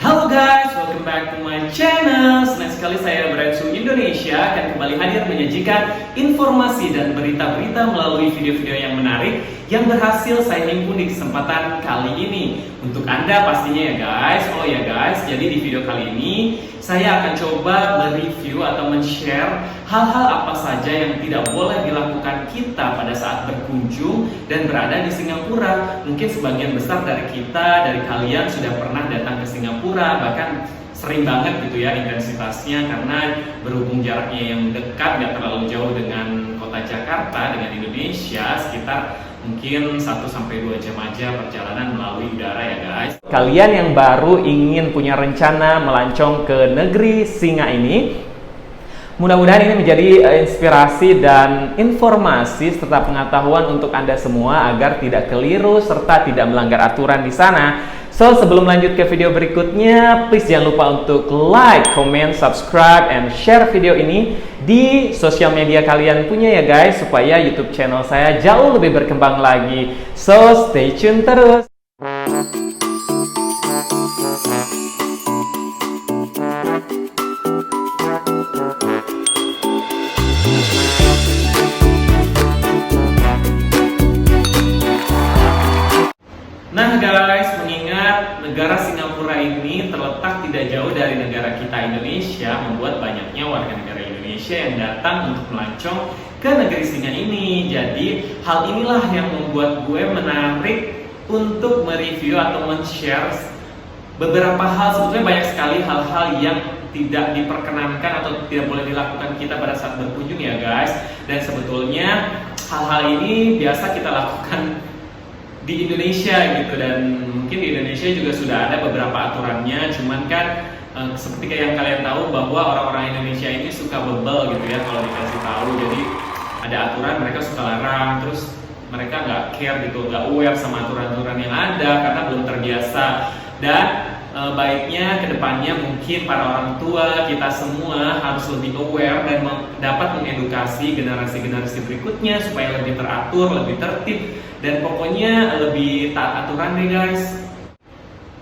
Halo guys, welcome back to my channel. Senang sekali saya Brandsu Indonesia akan kembali hadir menyajikan informasi dan berita-berita melalui video-video yang menarik yang berhasil saya himpun di kesempatan kali ini untuk Anda pastinya ya guys. Oh ya guys, jadi di video kali ini saya akan coba mereview atau men-share hal-hal apa saja yang tidak boleh dilakukan kita pada saat berkunjung dan berada di Singapura. Mungkin sebagian besar dari kita, dari kalian sudah pernah datang ke Singapura, bahkan sering banget gitu ya intensitasnya karena berhubung jaraknya yang dekat, gak terlalu jauh dengan kota Jakarta, dengan Indonesia, sekitar mungkin 1-2 jam aja perjalanan melalui udara ya guys. Kalian yang baru ingin punya rencana melancong ke negeri Singa ini, mudah-mudahan ini menjadi inspirasi dan informasi serta pengetahuan untuk Anda semua agar tidak keliru serta tidak melanggar aturan di sana. So, sebelum lanjut ke video berikutnya, please jangan lupa untuk like, comment, subscribe, and share video ini di sosial media kalian punya ya guys, supaya YouTube channel saya jauh lebih berkembang lagi. So, stay tune terus. Nah guys, mengingat negara Singapura ini terletak tidak jauh dari negara kita Indonesia, membuat banyaknya warga negara Indonesia yang datang untuk melancong ke negeri Singa ini. Jadi hal inilah yang membuat gue menarik untuk mereview atau men-share beberapa hal. Sebetulnya banyak sekali hal-hal yang tidak diperkenankan atau tidak boleh dilakukan kita pada saat berkunjung ya guys. Dan sebetulnya hal-hal ini biasa kita lakukan di Indonesia gitu, dan mungkin di Indonesia juga sudah ada beberapa aturannya, cuman kan seperti yang kalian tahu bahwa orang-orang Indonesia ini suka bebel gitu ya kalau dikasih tahu. Jadi ada aturan mereka suka larang, terus mereka nggak care gitu, nggak aware sama aturan-aturan yang ada karena belum terbiasa. Dan baiknya kedepannya mungkin para orang tua kita semua harus lebih aware dan dapat mengedukasi generasi-generasi berikutnya supaya lebih teratur, lebih tertib, dan pokoknya lebih taat aturan deh guys.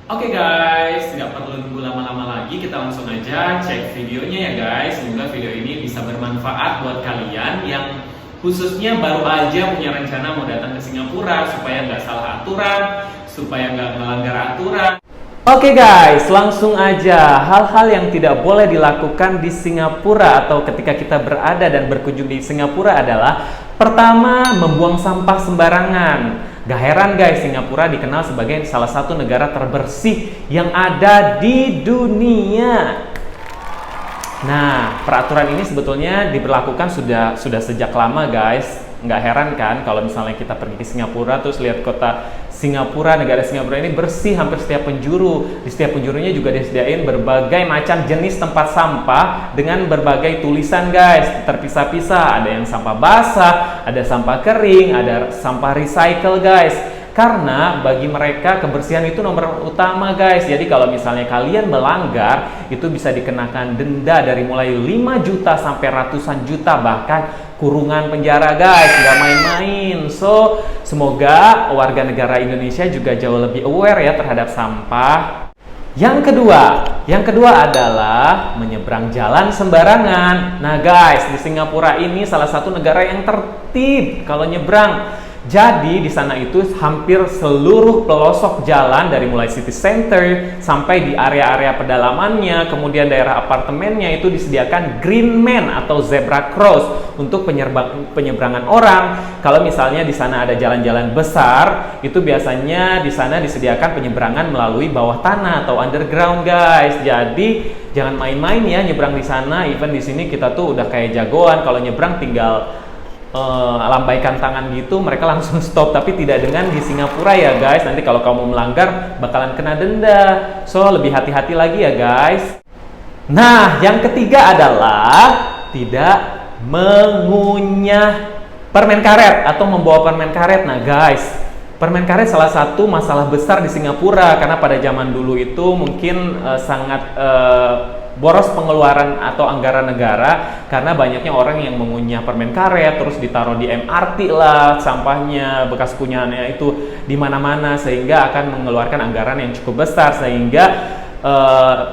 Oke guys, nggak perlu nunggu lama-lama lagi, kita langsung aja cek videonya ya guys. Semoga video ini bisa bermanfaat buat kalian yang khususnya baru aja punya rencana mau datang ke Singapura, supaya nggak salah aturan, supaya nggak melanggar aturan. Oke guys, langsung aja. Hal-hal yang tidak boleh dilakukan di Singapura atau ketika kita berada dan berkunjung di Singapura adalah: pertama, membuang sampah sembarangan. Gak heran guys, Singapura dikenal sebagai salah satu negara terbersih yang ada di dunia. Nah, peraturan ini sebetulnya diberlakukan sudah sejak lama guys. Nggak heran kan kalau misalnya kita pergi ke Singapura terus lihat kota Singapura, negara Singapura ini bersih hampir setiap penjuru. Di setiap penjurunya juga disediain berbagai macam jenis tempat sampah dengan berbagai tulisan guys, terpisah-pisah. Ada yang sampah basah, ada sampah kering, ada sampah recycle guys. Karena bagi mereka kebersihan itu nomor utama guys. Jadi kalau misalnya kalian melanggar, itu bisa dikenakan denda dari mulai 5 juta sampai ratusan juta, bahkan kurungan penjara guys, nggak main-main. So, semoga warga negara Indonesia juga jauh lebih aware ya terhadap sampah. Yang kedua adalah menyeberang jalan sembarangan. Nah guys, di Singapura ini salah satu negara yang tertib kalau nyebrang. Jadi di sana itu hampir seluruh pelosok jalan dari mulai city center sampai di area-area pedalamannya, kemudian daerah apartemennya itu disediakan green man atau zebra cross untuk penyeberangan orang. Kalau misalnya di sana ada jalan-jalan besar, itu biasanya di sana disediakan penyeberangan melalui bawah tanah atau underground guys. Jadi jangan main-main ya nyebrang di sana. Even di sini kita tuh udah kayak jagoan, kalau nyebrang tinggal lambaikan tangan gitu, mereka langsung stop. Tapi tidak dengan di Singapura ya guys. Nanti kalau kamu melanggar bakalan kena denda. So, lebih hati-hati lagi ya guys. Nah, yang ketiga adalah tidak mengunyah permen karet atau membawa permen karet. Nah guys, permen karet salah satu masalah besar di Singapura karena pada zaman dulu itu mungkin sangat boros pengeluaran atau anggaran negara karena banyaknya orang yang mengunyah permen karet terus ditaruh di MRT lah, sampahnya bekas kunyahannya itu di mana-mana, sehingga akan mengeluarkan anggaran yang cukup besar, sehingga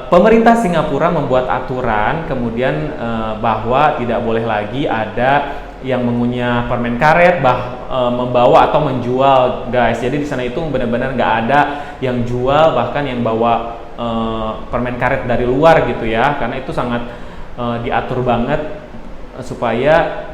pemerintah Singapura membuat aturan kemudian bahwa tidak boleh lagi ada yang mengunyah permen karet membawa atau menjual, guys. Jadi di sana itu benar-benar nggak ada yang jual bahkan yang bawa permen karet dari luar gitu ya, karena itu sangat diatur banget supaya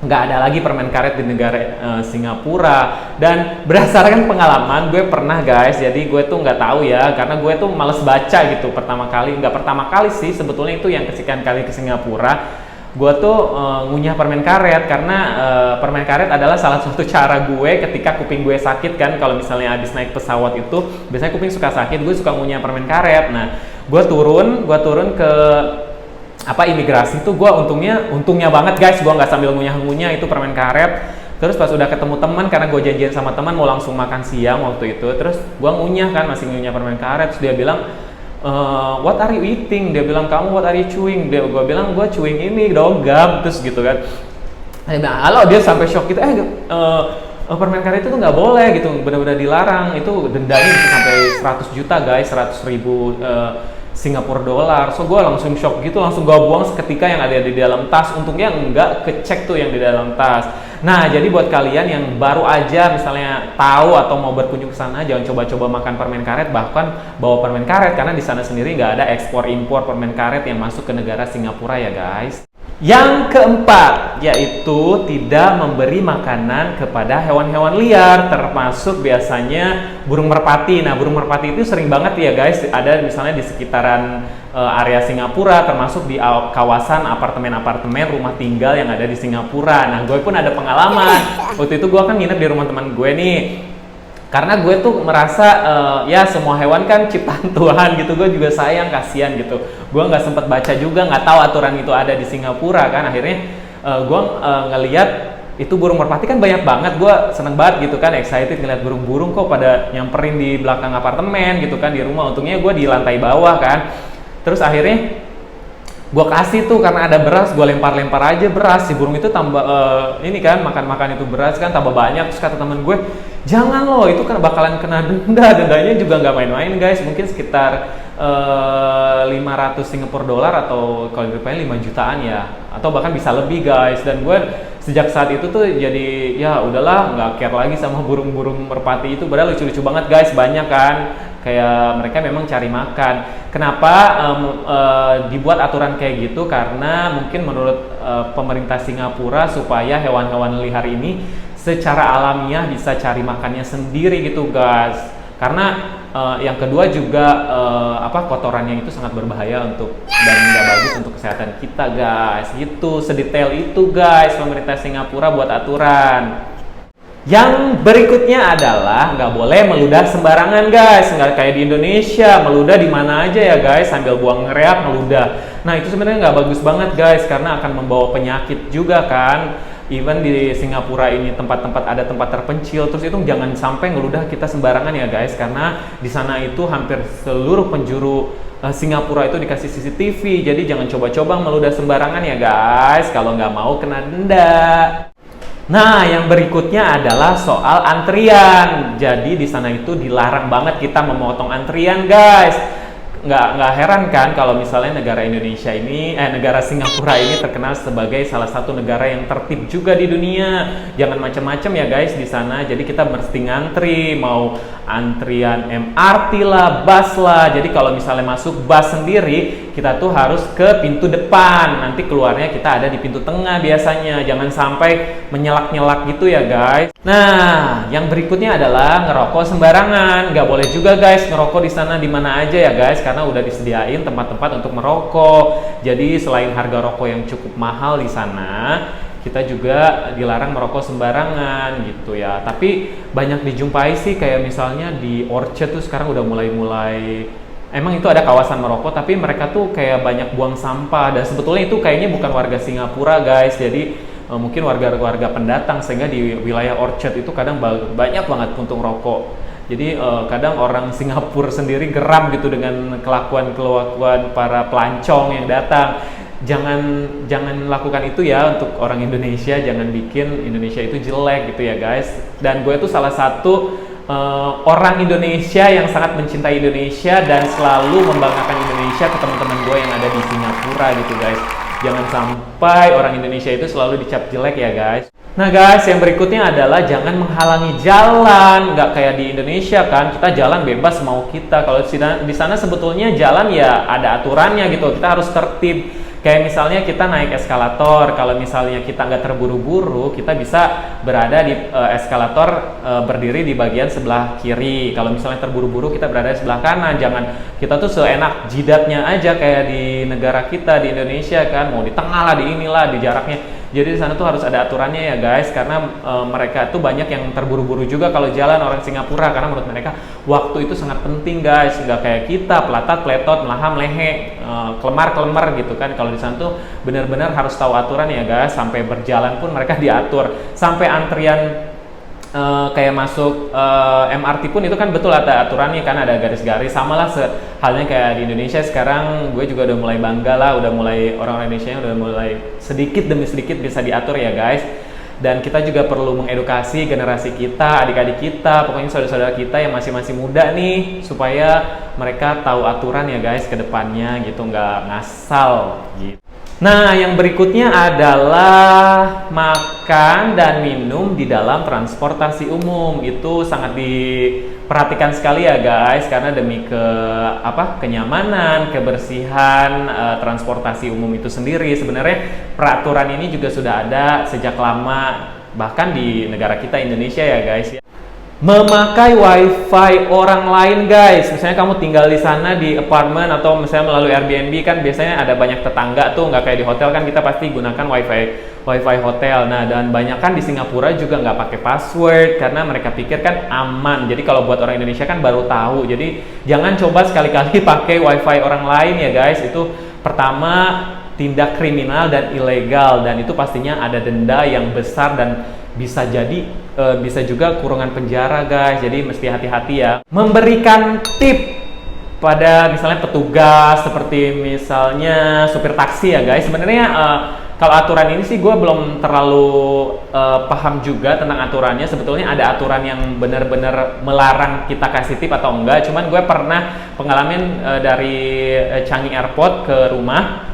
nggak ada lagi permen karet di negara Singapura. Dan berdasarkan pengalaman gue pernah, guys, jadi gue tuh nggak tahu ya, karena gue tuh males baca gitu nggak pertama kali sih sebetulnya, itu yang kesekian kali ke Singapura gue tuh ngunyah permen karet, karena permen karet adalah salah satu cara gue ketika kuping gue sakit kan. Kalau misalnya habis naik pesawat itu biasanya kuping suka sakit, gue suka ngunyah permen karet. Nah, gue turun ke imigrasi tuh, gue untungnya banget, guys, gue nggak sambil ngunyah itu permen karet. Terus pas udah ketemu teman, karena gue janjian sama teman mau langsung makan siang waktu itu, terus gue ngunyah kan, masih ngunyah permen karet. Terus dia bilang, what are you eating? Dia bilang, kamu what are you chewing? Gue bilang, gue chewing ini dogam. Terus gitu kan, dia sampai shock gitu, permen karet itu tuh nggak boleh gitu, benar-benar dilarang. Itu dendanya bisa sampai 100 juta, guys, 100.000 Singapura dolar. So gue langsung shock gitu, langsung gue buang seketika yang ada di dalam tas. Untungnya nggak kecek tuh yang di dalam tas. Nah, jadi buat kalian yang baru aja misalnya tahu atau mau berkunjung ke sana, jangan coba-coba makan permen karet, bahkan bawa permen karet, karena di sana sendiri nggak ada ekspor impor permen karet yang masuk ke negara Singapura ya, guys. Yang keempat, yaitu tidak memberi makanan kepada hewan-hewan liar, termasuk biasanya burung merpati. Nah, burung merpati itu sering banget ya, guys, ada misalnya di sekitaran area Singapura, termasuk di kawasan apartemen-apartemen rumah tinggal yang ada di Singapura. Nah, gue pun ada pengalaman. Waktu itu gue kan nginep di rumah teman gue nih. Karena gue tuh merasa ya semua hewan kan ciptaan Tuhan gitu, gue juga sayang, kasihan gitu. Gue nggak sempet baca juga, nggak tahu aturan itu ada di Singapura kan. Akhirnya gue ngeliat itu burung merpati kan banyak banget, gue seneng banget gitu kan, excited ngeliat burung-burung kok pada nyamperin di belakang apartemen gitu kan, di rumah. Untungnya gue di lantai bawah kan. Terus akhirnya gue kasih tuh, karena ada beras, gue lempar-lempar aja beras. Si burung itu tambah ini kan, makan itu beras kan, tambah banyak. Terus kata temen gue, jangan loh, itu kan bakalan kena denda. Dendanya juga nggak main-main, guys, mungkin sekitar 500 Singapura dolar, atau kalau dirupiahin 5 jutaan ya, atau bahkan bisa lebih, guys. Dan gue sejak saat itu tuh jadi ya udahlah, nggak care lagi sama burung-burung merpati itu. Padahal lucu-lucu banget, guys, banyak kan, kayak mereka memang cari makan. Kenapa dibuat aturan kayak gitu? Karena mungkin menurut pemerintah Singapura supaya hewan-hewan liar ini secara alamiah bisa cari makannya sendiri gitu, guys. Karena yang kedua juga kotorannya itu sangat berbahaya dan nggak bagus untuk kesehatan kita, guys. Gitu, sedetail itu, guys, pemerintah Singapura buat aturan. Yang berikutnya adalah nggak boleh meludah sembarangan, guys. Nggak kayak di Indonesia, meludah di mana aja ya, guys, sambil buang reak meludah. Nah, itu sebenarnya nggak bagus banget, guys, karena akan membawa penyakit juga kan. Even di Singapura ini ada tempat terpencil, terus itu jangan sampai ngeludah kita sembarangan ya, guys, karena di sana itu hampir seluruh penjuru Singapura itu dikasih CCTV. Jadi jangan coba-coba meludah sembarangan ya, guys, kalau nggak mau kena denda. Nah, yang berikutnya adalah soal antrian. Jadi di sana itu dilarang banget kita memotong antrian, guys. Nggak heran kan kalau misalnya negara Singapura ini terkenal sebagai salah satu negara yang tertib juga di dunia. Jangan macam-macam ya, guys, di sana. Jadi kita mesti ngantri, mau antrian MRT lah, bus lah. Jadi kalau misalnya masuk bus sendiri, kita tuh harus ke pintu depan. Nanti keluarnya kita ada di pintu tengah biasanya. Jangan sampai menyelak-nyelak gitu ya, guys. Nah, yang berikutnya adalah ngerokok sembarangan. Nggak boleh juga, guys, ngerokok di sana di mana aja ya, guys, karena udah disediain tempat-tempat untuk merokok. Jadi selain harga rokok yang cukup mahal di sana, kita juga dilarang merokok sembarangan gitu ya. Tapi banyak dijumpai sih, kayak misalnya di Orchard tuh sekarang udah mulai emang itu ada kawasan merokok, tapi mereka tuh kayak banyak buang sampah. Dan sebetulnya itu kayaknya bukan warga Singapura, guys. Jadi mungkin warga-warga pendatang, sehingga di wilayah Orchard itu kadang banyak banget puntung rokok. Jadi kadang orang Singapura sendiri geram gitu dengan kelakuan para pelancong yang datang. Jangan lakukan itu ya untuk orang Indonesia. Jangan bikin Indonesia itu jelek gitu ya, guys. Dan gue tuh salah satu orang Indonesia yang sangat mencintai Indonesia dan selalu membanggakan Indonesia ke teman-teman gue yang ada di Singapura gitu guys. Jangan sampai orang Indonesia itu selalu dicap jelek ya guys. Nah guys, yang berikutnya adalah jangan menghalangi jalan. Nggak kayak di Indonesia kan, kita jalan bebas mau kita. Kalau di sana sebetulnya jalan ya ada aturannya gitu, kita harus tertib. Kayak misalnya kita naik eskalator, kalau misalnya kita nggak terburu-buru, kita bisa berada di eskalator berdiri di bagian sebelah kiri. Kalau misalnya terburu-buru, kita berada di sebelah kanan. Jangan kita tuh seenak jidatnya aja kayak di negara kita, di Indonesia kan, mau di tengah lah, di inilah, di jaraknya. Jadi di sana tuh harus ada aturannya ya guys, karena mereka tuh banyak yang terburu-buru juga kalau jalan orang Singapura, karena menurut mereka waktu itu sangat penting guys, nggak kayak kita pelatat, pletot, melaham, lehe, kelemar gitu kan. Kalau di sana tuh benar-benar harus tahu aturan ya guys, sampai berjalan pun mereka diatur, sampai antrian kayak masuk MRT pun itu kan betul ada aturannya kan, ada garis-garis. Sama lah halnya kayak di Indonesia sekarang, gue juga udah mulai bangga lah, udah mulai orang Indonesia udah mulai sedikit demi sedikit bisa diatur ya guys. Dan kita juga perlu mengedukasi generasi kita, adik-adik kita, pokoknya saudara-saudara kita yang masih muda nih, supaya mereka tahu aturan ya guys ke depannya gitu, nggak ngasal gitu. Nah, yang berikutnya adalah makan dan minum di dalam transportasi umum. Itu sangat diperhatikan sekali ya guys, karena demi kenyamanan, kebersihan transportasi umum itu sendiri. Sebenarnya peraturan ini juga sudah ada sejak lama, bahkan di negara kita Indonesia ya guys. Memakai wifi orang lain guys, misalnya kamu tinggal di sana di apartemen atau misalnya melalui Airbnb kan biasanya ada banyak tetangga tuh, nggak kayak di hotel kan kita pasti gunakan wifi hotel. Nah, dan banyak kan di Singapura juga nggak pakai password karena mereka pikir kan aman. Jadi kalau buat orang Indonesia kan baru tahu, jadi jangan coba sekali-kali pakai wifi orang lain ya guys. Itu pertama tindak kriminal dan ilegal, dan itu pastinya ada denda yang besar dan bisa juga kurungan penjara guys. Jadi mesti hati-hati ya. Memberikan tip pada misalnya petugas seperti misalnya supir taksi ya guys. Sebenarnya kalau aturan ini sih gue belum terlalu paham juga tentang aturannya. Sebetulnya ada aturan yang benar-benar melarang kita kasih tip atau enggak. Cuman gue pernah pengalaman dari Changi Airport ke rumah.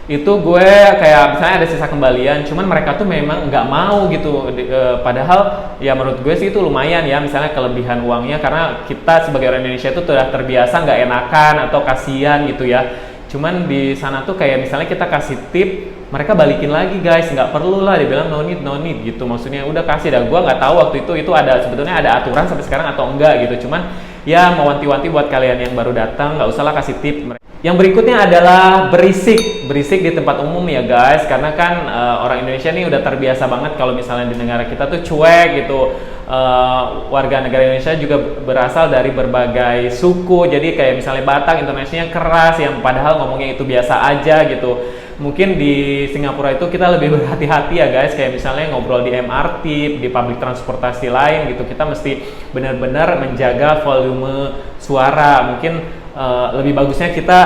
Itu gue kayak misalnya ada sisa kembalian, cuman mereka tuh memang nggak mau gitu, padahal ya menurut gue sih itu lumayan ya, misalnya kelebihan uangnya, karena kita sebagai orang Indonesia itu sudah terbiasa nggak enakan atau kasihan gitu ya. Cuman di sana tuh kayak misalnya kita kasih tip, mereka balikin lagi guys, nggak perlu lah, dibilang no need gitu, maksudnya udah kasih dah. Gue nggak tahu waktu itu ada sebetulnya ada aturan sampai sekarang atau enggak gitu, cuman ya mau wanti-wanti buat kalian yang baru datang, nggak usah lah kasih tip. Yang berikutnya adalah berisik di tempat umum ya guys, karena kan orang Indonesia nih udah terbiasa banget kalau misalnya di negara kita tuh cuek gitu. Warga negara Indonesia juga berasal dari berbagai suku, jadi kayak misalnya Batak intonasinya keras yang padahal ngomongnya itu biasa aja gitu. Mungkin di Singapura itu kita lebih berhati-hati ya guys, kayak misalnya ngobrol di MRT, di public transportasi lain gitu, kita mesti benar-benar menjaga volume suara. Mungkin lebih bagusnya kita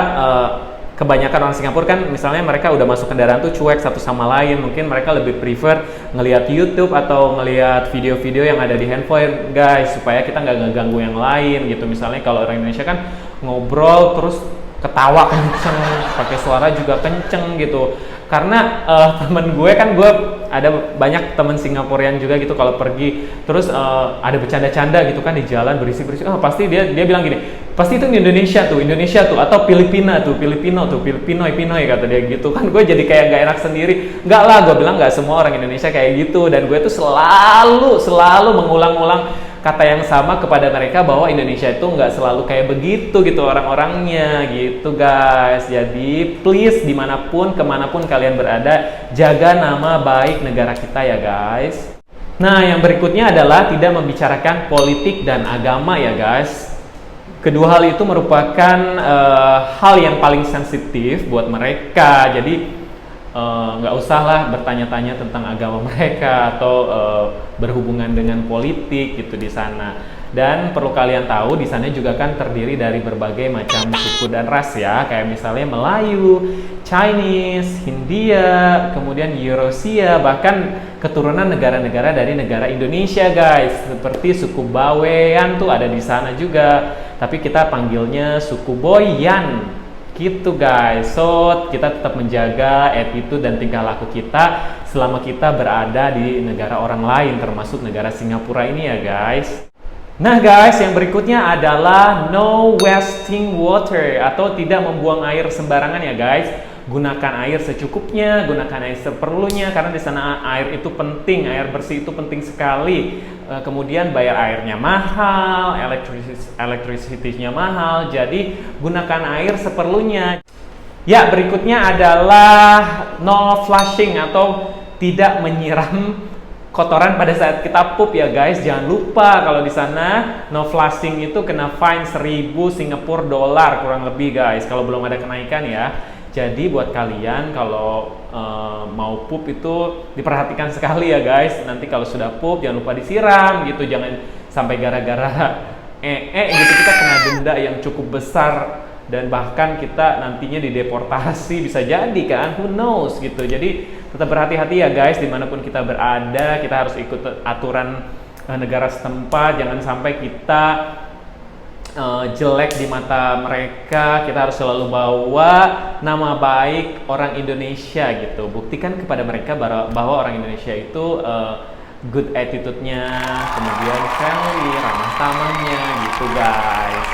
kebanyakan orang Singapura kan misalnya mereka udah masuk kendaraan tuh cuek satu sama lain, mungkin mereka lebih prefer ngelihat YouTube atau ngelihat video-video yang ada di handphone guys, supaya kita nggak ngeganggu yang lain gitu. Misalnya kalau orang Indonesia kan ngobrol terus ketawa kenceng, pakai suara juga kenceng gitu. Karena temen gue kan, gue ada banyak temen Singapurian juga gitu, kalau pergi terus ada bercanda-canda gitu kan di jalan berisik-berisik, pasti dia bilang gini, pasti itu Indonesia tuh atau Filipino kata dia gitu kan. Gue jadi kayak nggak enak sendiri. Nggak lah, gue bilang nggak semua orang Indonesia kayak gitu, dan gue tuh selalu mengulang-ulang kata yang sama kepada mereka bahwa Indonesia itu nggak selalu kayak begitu gitu orang-orangnya gitu guys. Jadi please dimanapun kemanapun kalian berada, jaga nama baik negara kita ya guys. Nah, yang berikutnya adalah tidak membicarakan politik dan agama ya guys. Kedua hal itu merupakan hal yang paling sensitif buat mereka. Jadi nggak usah lah bertanya-tanya tentang agama mereka atau berhubungan dengan politik gitu di sana. Dan perlu kalian tahu di sana juga kan terdiri dari berbagai macam suku dan ras ya, kayak misalnya Melayu, Chinese, Hindia, kemudian Eurasia, bahkan keturunan negara-negara dari negara Indonesia guys, seperti suku Bawean tuh ada di sana juga, tapi kita panggilnya suku Boyan gitu guys. So kita tetap menjaga attitude dan tingkah laku kita selama kita berada di negara orang lain, termasuk negara Singapura ini ya guys. Nah guys, yang berikutnya adalah no wasting water, atau tidak membuang air sembarangan ya guys. Gunakan air secukupnya, gunakan air seperlunya, karena di sana air itu penting, air bersih itu penting sekali. Kemudian bayar airnya mahal, electricity-nya mahal, jadi gunakan air seperlunya. Ya, berikutnya adalah no flushing, atau tidak menyiram kotoran pada saat kita pup ya guys. Jangan lupa kalau di sana no flushing itu kena fine 1.000 Singapura dolar kurang lebih guys, kalau belum ada kenaikan ya. Jadi buat kalian kalau mau pup itu diperhatikan sekali ya guys. Nanti kalau sudah pup jangan lupa disiram gitu, jangan sampai gara-gara gitu kita kena denda yang cukup besar, dan bahkan kita nantinya dideportasi bisa jadi kan, who knows gitu. Jadi tetap berhati-hati ya guys, dimanapun kita berada kita harus ikut aturan negara setempat. Jangan sampai kita jelek di mata mereka. Kita harus selalu bawa nama baik orang Indonesia gitu, buktikan kepada mereka bahwa orang Indonesia itu good attitude-nya, kemudian friendly, ramah tamahnya gitu guys.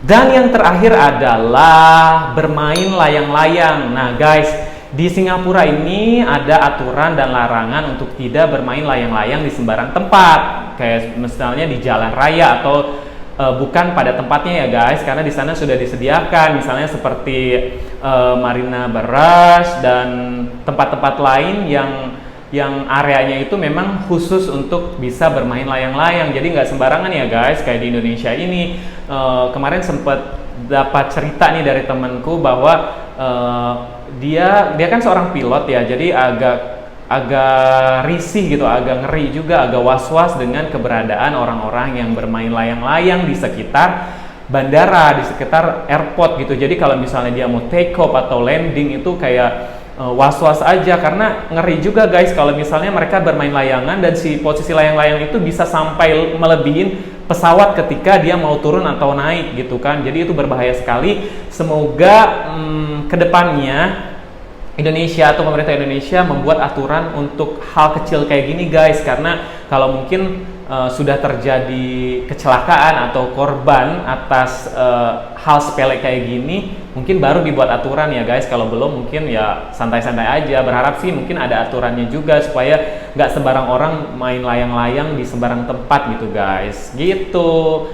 Dan yang terakhir adalah bermain layang-layang. Nah guys, di Singapura ini ada aturan dan larangan untuk tidak bermain layang-layang di sembarang tempat, kayak misalnya di jalan raya atau bukan pada tempatnya ya guys, karena di sana sudah disediakan misalnya seperti Marina Barrage dan tempat-tempat lain yang areanya itu memang khusus untuk bisa bermain layang-layang. Jadi nggak sembarangan ya guys, kayak di Indonesia ini. Kemarin sempat dapat cerita nih dari temanku bahwa dia kan seorang pilot ya, jadi agak risih gitu, agak ngeri juga, agak was-was dengan keberadaan orang-orang yang bermain layang-layang di sekitar bandara, di sekitar airport gitu. Jadi kalau misalnya dia mau take off atau landing itu kayak was-was aja, karena ngeri juga guys kalau misalnya mereka bermain layangan dan si posisi layang-layang itu bisa sampai melebihin pesawat ketika dia mau turun atau naik gitu kan. Jadi itu berbahaya sekali. Semoga kedepannya Indonesia atau pemerintah Indonesia membuat aturan untuk hal kecil kayak gini guys, karena kalau mungkin sudah terjadi kecelakaan atau korban atas hal sepele kayak gini, mungkin baru dibuat aturan ya guys. Kalau belum mungkin ya santai-santai aja. Berharap sih mungkin ada aturannya juga supaya nggak sembarang orang main layang-layang di sembarang tempat gitu guys, gitu.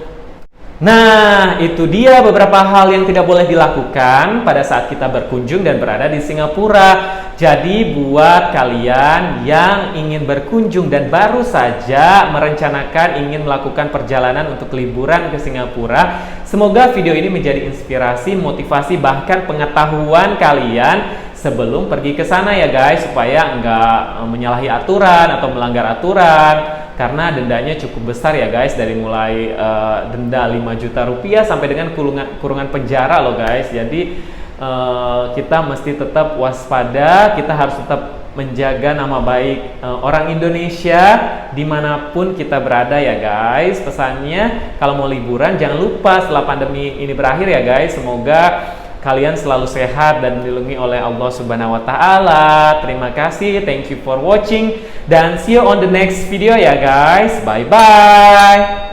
Nah, itu dia beberapa hal yang tidak boleh dilakukan pada saat kita berkunjung dan berada di Singapura. Jadi buat kalian yang ingin berkunjung dan baru saja merencanakan ingin melakukan perjalanan untuk liburan ke Singapura, semoga video ini menjadi inspirasi, motivasi, bahkan pengetahuan kalian sebelum pergi ke sana ya guys, supaya nggak menyalahi aturan atau melanggar aturan. Karena dendanya cukup besar ya guys, dari mulai denda 5 juta rupiah sampai dengan kurungan penjara loh guys. Jadi kita mesti tetap waspada, kita harus tetap menjaga nama baik orang Indonesia dimanapun kita berada ya guys. Pesannya kalau mau liburan jangan lupa setelah pandemi ini berakhir ya guys, semoga kalian selalu sehat dan dilindungi oleh Allah Subhanahu wa Ta'ala. Terima kasih, thank you for watching, dan see you on the next video ya guys. Bye bye.